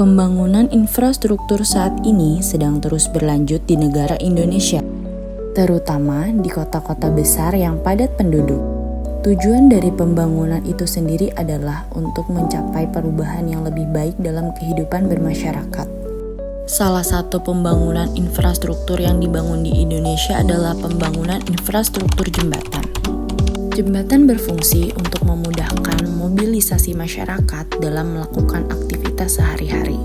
Pembangunan infrastruktur saat ini sedang terus berlanjut di negara Indonesia, terutama di kota-kota besar yang padat penduduk. Tujuan dari pembangunan itu sendiri adalah untuk mencapai perubahan yang lebih baik dalam kehidupan bermasyarakat. Salah satu pembangunan infrastruktur yang dibangun di Indonesia adalah pembangunan infrastruktur jembatan. Jembatan berfungsi untuk memudahkan mobilisasi masyarakat dalam melakukan aktivitas sehari-hari.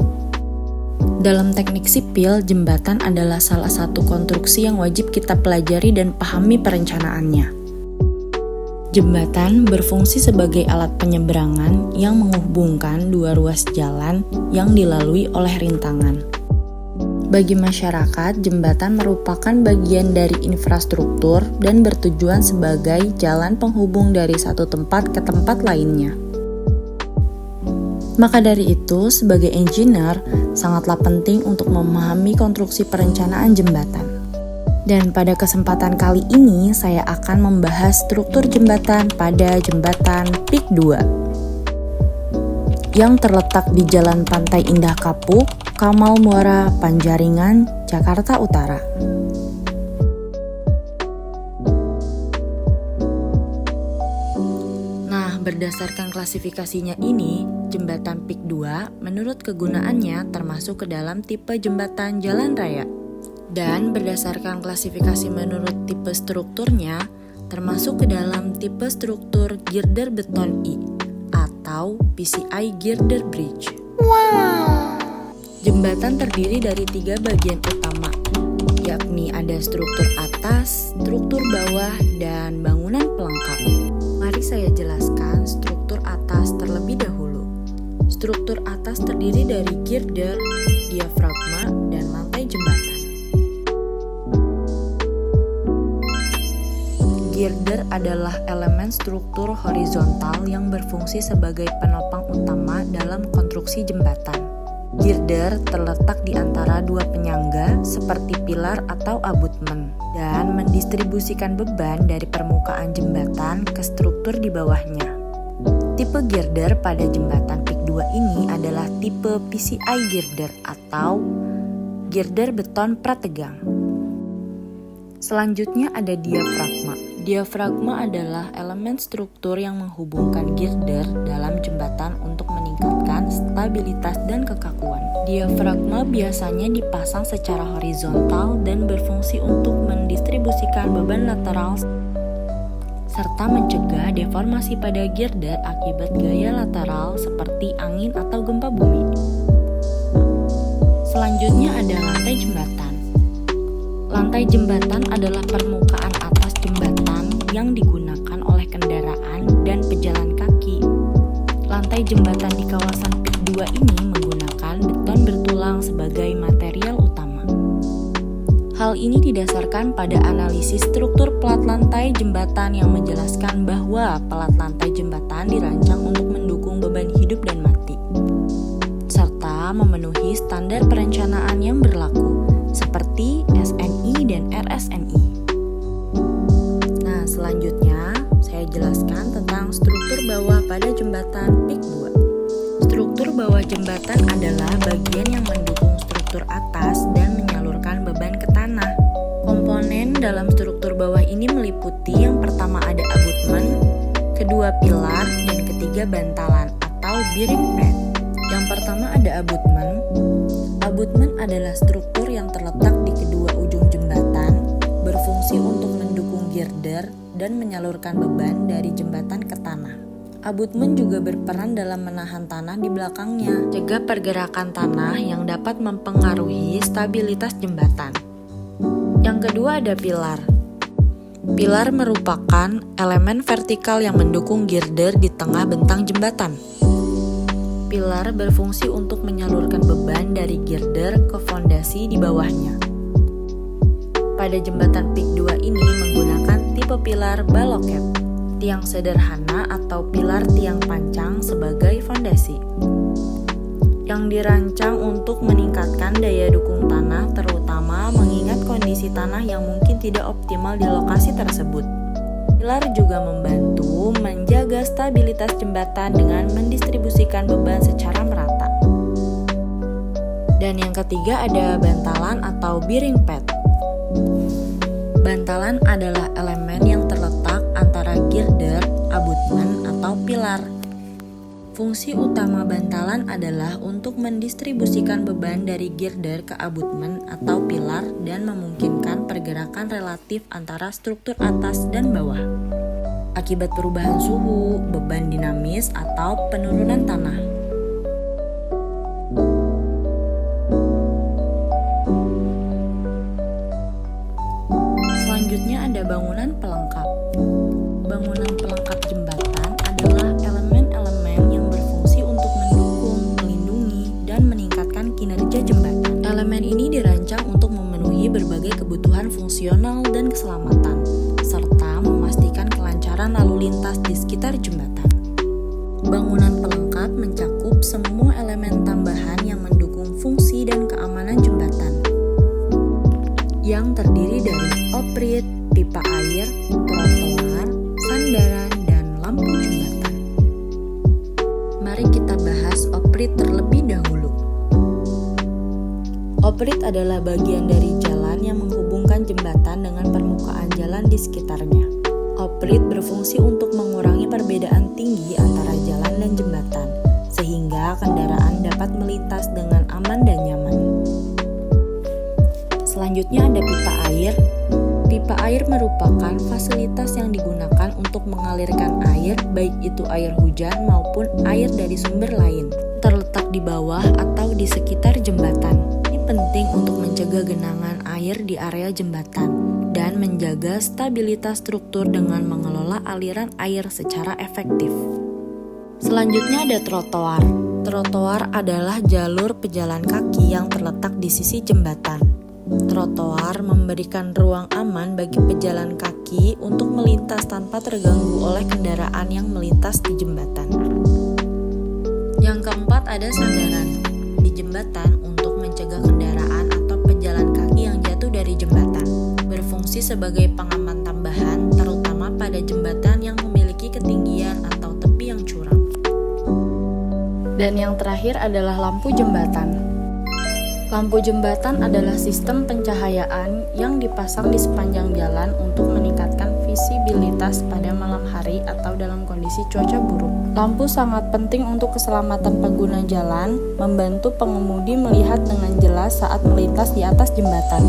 Dalam teknik sipil, jembatan adalah salah satu konstruksi yang wajib kita pelajari dan pahami perencanaannya. Jembatan berfungsi sebagai alat penyeberangan yang menghubungkan dua ruas jalan yang dilalui oleh rintangan. Bagi masyarakat, jembatan merupakan bagian dari infrastruktur dan bertujuan sebagai jalan penghubung dari satu tempat ke tempat lainnya. Maka dari itu, sebagai engineer, sangatlah penting untuk memahami konstruksi perencanaan jembatan. Dan pada kesempatan kali ini, saya akan membahas struktur jembatan pada jembatan PIK 2 yang terletak di Jalan Pantai Indah Kapuk, Kamal Muara, Panjaringan, Jakarta Utara. Nah, berdasarkan klasifikasinya ini, jembatan PIK 2 menurut kegunaannya termasuk ke dalam tipe jembatan jalan raya. Dan berdasarkan klasifikasi menurut tipe strukturnya, termasuk ke dalam tipe struktur girder beton I atau PCI girder bridge. Wow! Jembatan terdiri dari 3 bagian utama, yakni ada struktur atas, struktur bawah, dan bangunan pelengkap. Mari saya jelaskan struktur atas terlebih dahulu. Struktur atas terdiri dari girder, diafragma, dan lantai jembatan. Girder adalah elemen struktur horizontal yang berfungsi sebagai penopang utama dalam konstruksi jembatan. Girder terletak di antara dua penyangga seperti pilar atau abutmen dan mendistribusikan beban dari permukaan jembatan ke struktur di bawahnya. Tipe girder pada jembatan PIK 2 ini adalah tipe PCI girder atau girder beton prategang. Selanjutnya ada diafragma. Diafragma adalah elemen struktur yang menghubungkan girder dalam jembatan untuk meningkatkan stabilitas dan kekakuan. Diafragma biasanya dipasang secara horizontal dan berfungsi untuk mendistribusikan beban lateral serta mencegah deformasi pada girder akibat gaya lateral seperti angin atau gempa bumi. Selanjutnya ada lantai jembatan. Lantai jembatan adalah permukaan atas jembatan yang digunakan oleh kendaraan dan pejalan kaki. Lantai jembatan di kawasan PIK 2 ini menggunakan beton bertulang sebagai material utama. Hal ini didasarkan pada analisis struktur pelat lantai jembatan yang menjelaskan bahwa pelat lantai jembatan dirancang untuk mendukung beban hidup dan mati, serta memenuhi standar perencanaan yang berlaku, seperti SNI dan RSNI. Nah, selanjutnya saya jelaskan tentang struktur bawah pada jembatan PIK 2. Struktur bawah jembatan adalah bagian yang mendukung struktur atas dan menyalurkan beban ke tanah. Komponen dalam struktur bawah ini meliputi yang pertama ada abutmen, kedua pilar, dan ketiga bantalan atau bearing pad. Yang pertama ada abutmen. Abutmen adalah struktur yang terletak di kedua ujung jembatan, berfungsi untuk mendukung girder dan menyalurkan beban dari jembatan ke tanah. Abutmen juga berperan dalam menahan tanah di belakangnya, cegah pergerakan tanah yang dapat mempengaruhi stabilitas jembatan. Yang kedua ada pilar. Pilar merupakan elemen vertikal yang mendukung girder di tengah bentang jembatan. Pilar berfungsi untuk menyalurkan beban dari girder ke fondasi di bawahnya. Pada jembatan PIK 2 ini menggunakan tipe pilar baloket, tiang sederhana atau pilar tiang pancang sebagai fondasi, yang dirancang untuk meningkatkan daya dukung tanah, terutama mengingat kondisi tanah yang mungkin tidak optimal di lokasi tersebut. Pilar juga membantu menjaga stabilitas jembatan dengan mendistribusikan beban secara merata. Yang ketiga ada bantalan atau bearing pad. Bantalan adalah elemen yang terletak antara girder, abutmen, atau pilar. Fungsi utama bantalan adalah untuk mendistribusikan beban dari girder ke abutmen atau pilar dan memungkinkan pergerakan relatif antara struktur atas dan bawah. Akibat perubahan suhu, beban dinamis, atau penurunan tanah. Selanjutnya ada bangunan pelengkap. Bangunan pelengkap jembatan adalah elemen-elemen yang berfungsi untuk mendukung, melindungi, dan meningkatkan kinerja jembatan. Elemen ini dirancang untuk memenuhi berbagai kebutuhan fungsional dan keselamatan, serta memastikan kelancaran lalu lintas di sekitar jembatan. Bangunan pelengkap mencakup semua elemen tambahan yang mendukung fungsi dan keamanan jembatan, yang terdiri dari oprit, pipa air, trotoar, sandaran, dan lampu jembatan. Mari kita bahas oprit terlebih dahulu. Oprit adalah bagian dari jalan yang menghubungkan jembatan dengan permukaan jalan di sekitarnya. Oprit berfungsi untuk mengurangi perbedaan tinggi antara jalan dan jembatan, sehingga kendaraan dapat melintas dengan aman dan nyaman. Selanjutnya ada pipa air. Pipa air merupakan fasilitas yang digunakan untuk mengalirkan air, baik itu air hujan maupun air dari sumber lain, terletak di bawah atau di sekitar jembatan. Ini penting untuk mencegah genangan air di area jembatan dan menjaga stabilitas struktur dengan mengelola aliran air secara efektif. Selanjutnya ada trotoar. Trotoar adalah jalur pejalan kaki yang terletak di sisi jembatan. Trotoar memberikan ruang aman bagi pejalan kaki untuk melintas tanpa terganggu oleh kendaraan yang melintas di jembatan. Yang keempat ada sandaran di jembatan untuk mencegah kendaraan atau pejalan kaki yang jatuh dari jembatan. Berfungsi sebagai pengaman tambahan, terutama pada jembatan yang memiliki ketinggian atau tepi yang curam. Dan yang terakhir adalah lampu jembatan. Lampu jembatan adalah sistem pencahayaan yang dipasang di sepanjang jalan untuk meningkatkan visibilitas pada malam hari atau dalam kondisi cuaca buruk. Lampu sangat penting untuk keselamatan pengguna jalan, membantu pengemudi melihat dengan jelas saat melintas di atas jembatan.